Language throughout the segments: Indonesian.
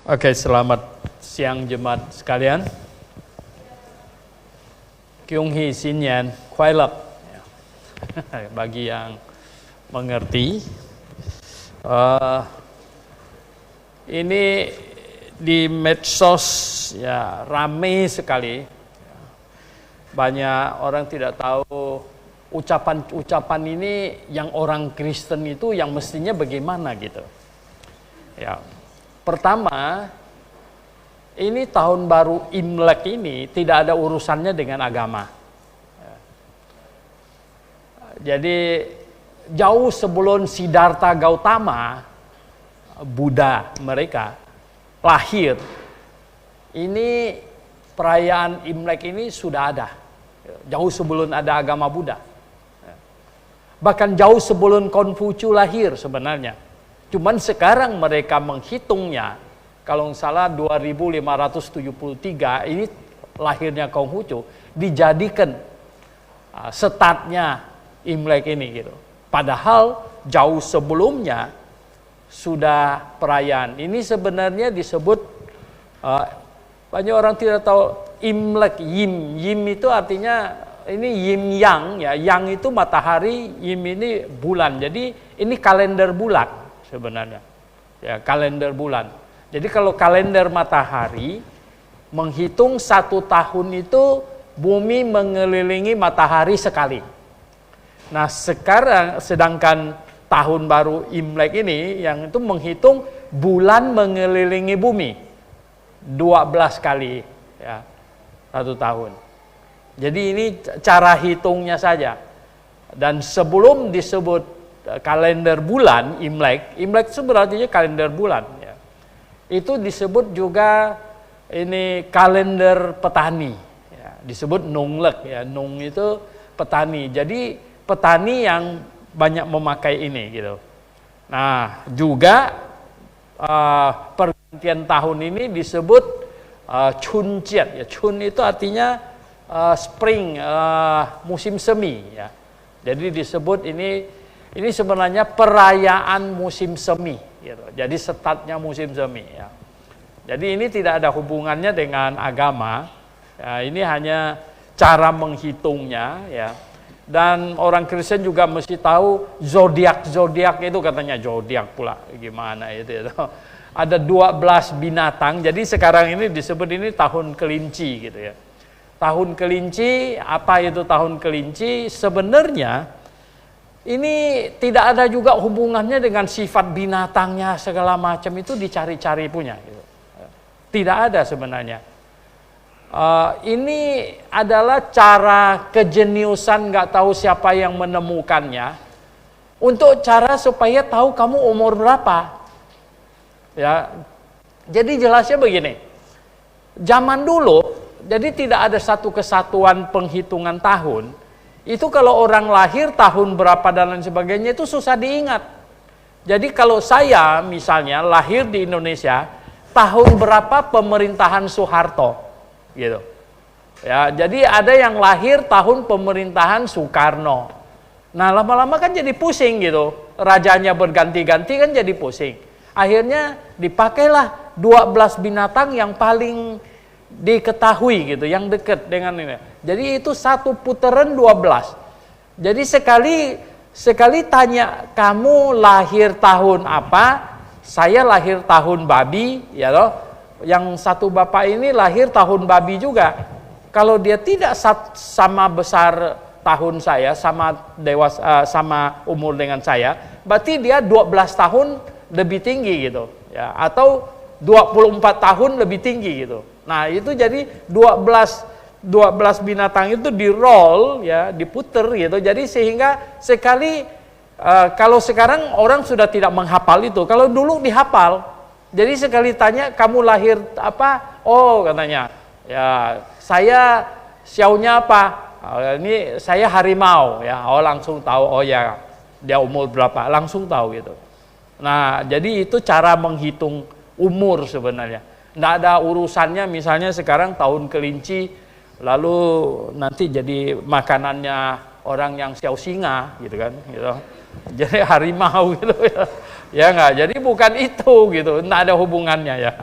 Oke, selamat siang jemaat sekalian. Kyung Hee Xin Yan, Kuai Lep. Bagi yang mengerti, ini di medsos ya ramai sekali. Banyak orang tidak tahu ucapan-ucapan ini yang orang Kristen itu yang mestinya bagaimana gitu. Ya. Pertama, ini tahun baru Imlek ini tidak ada urusannya dengan agama. Jadi jauh sebelum Siddhartha Gautama, Buddha mereka lahir, ini perayaan Imlek ini sudah ada. Jauh sebelum ada agama Buddha. Bahkan jauh sebelum Konfusius lahir sebenarnya. Cuman sekarang mereka menghitungnya, kalau salah 2573 ini lahirnya Konghucu, dijadikan startnya Imlek ini gitu. Padahal jauh sebelumnya sudah perayaan. Ini sebenarnya disebut, banyak orang tidak tahu Imlek, Yim. Yim itu artinya ini Yin Yang ya. Yang itu matahari, Yim ini bulan. Jadi ini kalender bulan. Sebenarnya ya, kalender bulan. Jadi kalau kalender matahari menghitung 1 tahun itu bumi mengelilingi matahari sekali. Nah sekarang sedangkan tahun baru Imlek ini yang itu menghitung bulan mengelilingi bumi 12 kali ya 1 tahun. Jadi ini cara hitungnya saja. Dan sebelum disebut kalender bulan Imlek, Imlek itu berarti kalender bulan ya. Itu disebut juga ini kalender petani ya, disebut Nonglek ya. Nong itu petani. Jadi petani yang banyak memakai ini gitu. Nah, juga pergantian tahun ini disebut Chunjian ya. Chun itu artinya spring, musim semi ya. Jadi disebut ini sebenarnya perayaan musim semi gitu. Jadi startnya musim semi ya. Jadi ini tidak ada hubungannya dengan agama ya, ini hanya cara menghitungnya ya. Dan orang Kristen juga mesti tahu zodiak itu katanya zodiak pula gimana itu. Ada 12 binatang. Jadi sekarang ini disebut ini tahun kelinci gitu ya. Tahun kelinci, apa itu tahun kelinci? Sebenarnya ini tidak ada juga hubungannya dengan sifat binatangnya segala macam itu dicari-cari punya. Gitu. Tidak ada sebenarnya. Ini adalah cara kejeniusan, nggak tahu siapa yang menemukannya, untuk cara supaya tahu kamu umur berapa. Ya, jadi jelasnya begini. Zaman dulu, jadi tidak ada satu kesatuan penghitungan tahun. Itu kalau orang lahir tahun berapa dan lain sebagainya itu susah diingat. Jadi kalau saya misalnya lahir di Indonesia, tahun berapa pemerintahan Soeharto gitu. Ya, jadi ada yang lahir tahun pemerintahan Soekarno. Nah, lama-lama kan jadi pusing gitu. Rajanya berganti-ganti kan jadi pusing. Akhirnya dipakailah 12 binatang yang paling diketahui gitu, yang dekat dengan ini. Jadi itu satu putaran 12. Jadi sekali tanya kamu lahir tahun apa? Saya lahir tahun babi, ya loh. Yang satu bapak ini lahir tahun babi juga. Kalau dia tidak sama besar tahun saya, sama dewasa, sama umur dengan saya, berarti dia 12 tahun lebih tinggi gitu, ya. Atau 24 tahun lebih tinggi gitu. Nah, itu jadi 12 binatang itu di roll ya, diputer gitu. Jadi sehingga sekali kalau sekarang orang sudah tidak menghafal itu. Kalau dulu dihafal. Jadi sekali tanya kamu lahir apa? Oh, katanya. Ya, saya xiaonya apa? Ini saya harimau ya. Oh, langsung tahu. Oh ya, dia umur berapa? Langsung tahu gitu. Nah, jadi itu cara menghitung umur sebenarnya. Nggak ada urusannya misalnya sekarang tahun kelinci, lalu nanti jadi makanannya orang yang xiao singa gitu kan, gitu. Jadi harimau gitu ya. Ya nggak, jadi bukan itu gitu, nggak ada hubungannya ya.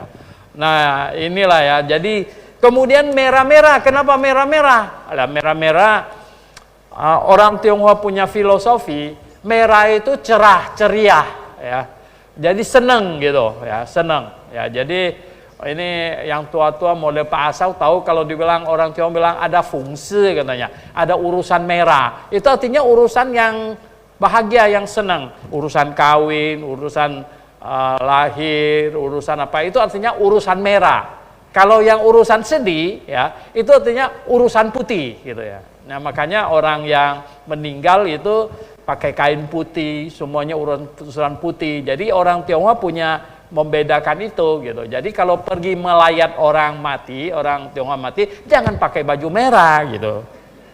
Nah, inilah ya. Jadi kemudian merah-merah. Kenapa merah-merah? Ada merah-merah. Orang Tionghoa punya filosofi, merah itu cerah, ceria, ya. Jadi seneng gitu, ya, seneng. Ya, jadi ini yang tua-tua model Pak Asau tahu kalau dibilang orang Tionghoa bilang ada fungsi katanya, ada urusan merah. Itu artinya urusan yang bahagia, yang senang, urusan kawin, urusan lahir, urusan apa itu artinya urusan merah. Kalau yang urusan sedih, ya itu artinya urusan putih, gitu ya. Nah makanya orang yang meninggal itu pakai kain putih, semuanya urusan putih. Jadi orang Tionghoa punya membedakan itu, gitu. Jadi kalau pergi melayat orang mati, orang Tionghoa mati, jangan pakai baju merah, gitu.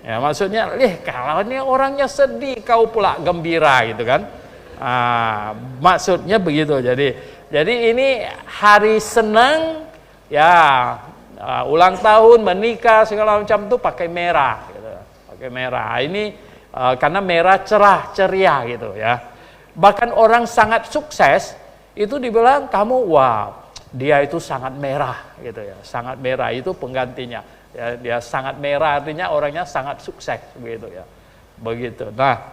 Ya maksudnya, kalau ini orangnya sedih, kau pula gembira, gitu kan? Maksudnya begitu. Jadi ini hari senang, ya ulang tahun, menikah segala macam tuh pakai merah, gitu. Pakai merah. Ini karena merah cerah, ceria, gitu ya. Bahkan orang sangat sukses itu dibilang kamu, wah dia itu sangat merah, gitu ya. Sangat merah itu penggantinya. Ya, dia sangat merah artinya orangnya sangat sukses, begitu ya. Begitu. Nah,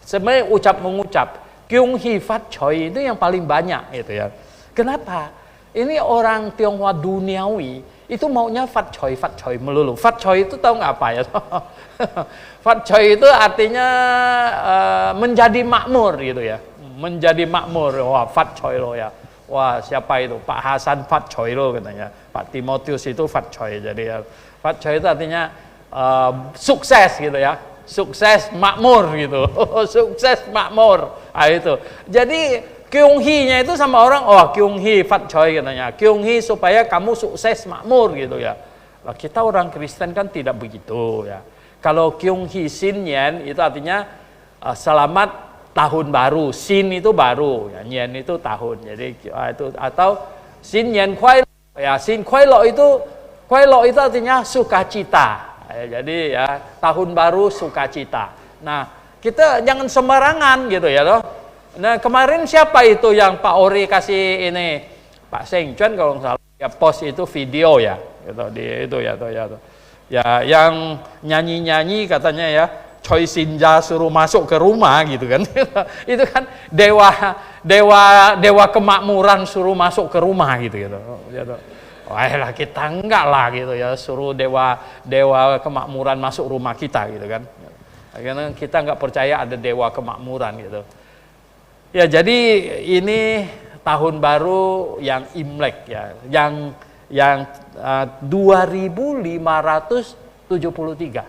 sebenarnya ucap-mengucap Kyung Hee Fat Choi itu yang paling banyak, gitu ya. Kenapa? Ini orang Tionghoa duniawi itu maunya Fat Choi melulu. Fat Choi itu tahu nggak apa ya? Fat Choi itu artinya menjadi makmur, gitu ya. Menjadi makmur. Wah, Fat Choi lo ya. Wah, siapa itu? Pak Hasan Fat Choi lo katanya. Pak Timotius itu Fat Choi. Jadi ya, Fat Choi itu artinya sukses, gitu ya. Sukses makmur, gitu. Sukses makmur. Itu. Jadi Kyung Hee-nya itu sama orang, Kyung Hee Fat Choi katanya. Kyung Hee supaya kamu sukses makmur, gitu ya. Nah, kita orang Kristen kan tidak begitu ya. Kalau Kyung Hee Sin Yen itu artinya selamat tahun baru. Sin itu baru, ya. Yen itu tahun. Jadi itu atau Sin Yen Kuai Lo, ya. Sin Kuai Lo itu artinya sukacita. Ya, jadi ya tahun baru sukacita. Nah, kita jangan sembarangan, gitu ya loh. Nah, kemarin siapa itu yang Pak Ori kasih ini? Pak Seng Chuan kalau nggak salah ya post itu video ya. Gitu di itu ya tuh ya tuh. Ya yang nyanyi-nyanyi katanya ya Choi Sinja suruh masuk ke rumah, gitu kan. Itu kan dewa kemakmuran suruh masuk ke rumah, gitu. Wah lah kita enggak lah, gitu ya, suruh dewa kemakmuran masuk rumah kita, gitu kan. Karena kita enggak percaya ada dewa kemakmuran, gitu. Ya jadi ini tahun baru yang Imlek ya, yang 2573.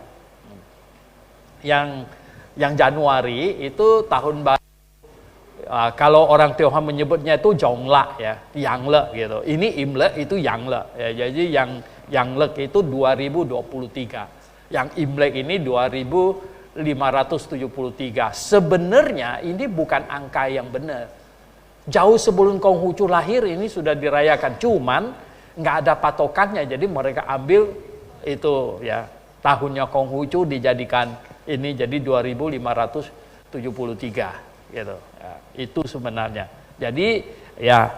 Yang Januari itu tahun baru. Kalau orang Tionghoa menyebutnya itu Jonglak ya, Yangle gitu. Ini Imlek itu Yangle ya. Jadi yang Yangle itu 2023. Yang Imlek ini 2573. Sebenarnya ini bukan angka yang benar. Jauh sebelum Konghucu lahir ini sudah dirayakan, cuman nggak ada patokannya. Jadi mereka ambil itu ya, tahunnya Konghucu dijadikan ini jadi 2573 gitu. Ya, itu sebenarnya. Jadi ya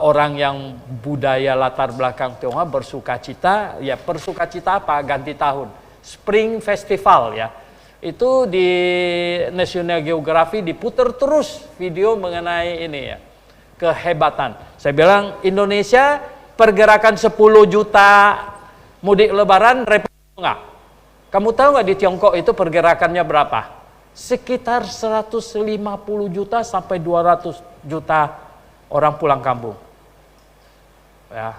orang yang budaya latar belakang Tionghoa bersukacita, ya bersukacita apa? Ganti tahun. Spring Festival ya. Itu di National Geographic diputar terus video mengenai ini ya. Kehebatan. Saya bilang Indonesia pergerakan 10 juta mudik lebaran repot enggak? Kamu tahu nggak di Tiongkok itu pergerakannya berapa? Sekitar 150 juta sampai 200 juta orang pulang kampung. Ya.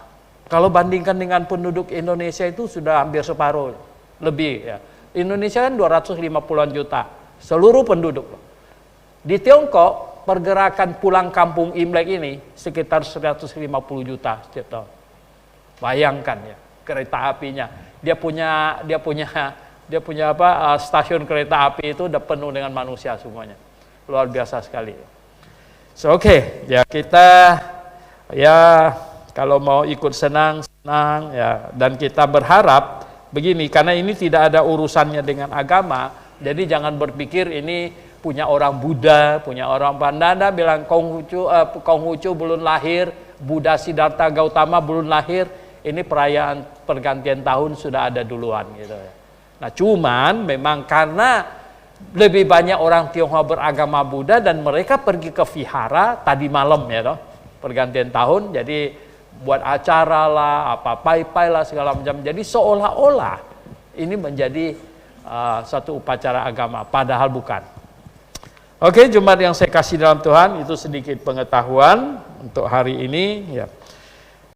Kalau bandingkan dengan penduduk Indonesia itu sudah hampir separuh lebih ya. Indonesia kan 250-an juta seluruh penduduk. Di Tiongkok pergerakan pulang kampung Imlek ini sekitar 150 juta setiap tahun. Bayangkan ya, kereta apinya. Dia punya apa? Stasiun kereta api itu udah penuh dengan manusia semuanya. Luar biasa sekali. So, oke, ya kita ya kalau mau ikut senang ya, dan kita berharap begini, karena ini tidak ada urusannya dengan agama, jadi jangan berpikir ini punya orang Buddha, punya orang Pandanda bilang Konghucu belum lahir, Buddha Siddhartha Gautama belum lahir, ini perayaan pergantian tahun sudah ada duluan gitu ya. Nah, cuman memang karena lebih banyak orang Tionghoa beragama Buddha dan mereka pergi ke vihara tadi malam ya toh, pergantian tahun, jadi buat acara lah, apa pai-pai lah segala macam. Jadi seolah-olah ini menjadi satu upacara agama, padahal bukan. Oke, Jumat yang saya kasih dalam Tuhan, itu sedikit pengetahuan untuk hari ini ya.